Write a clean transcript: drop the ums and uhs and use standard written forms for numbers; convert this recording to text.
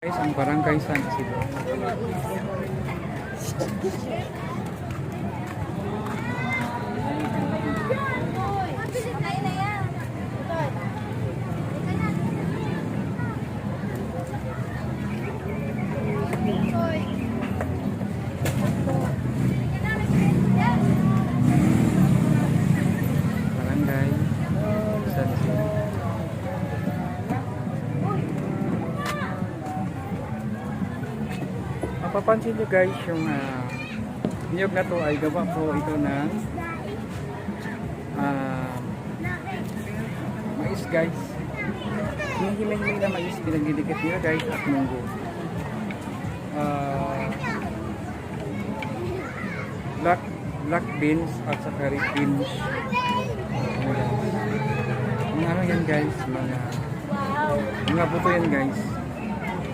Guys, ang barangay San Isidro. Barangay San Isidro. Mapapansin nyo guys, yung niyog na to ay gawa po ito ng mais guys. Yung himay-himay na mais, pinagdidikit nila guys at munggo. Black beans at saka red beans. Mga ano yan guys, mga buto yan guys.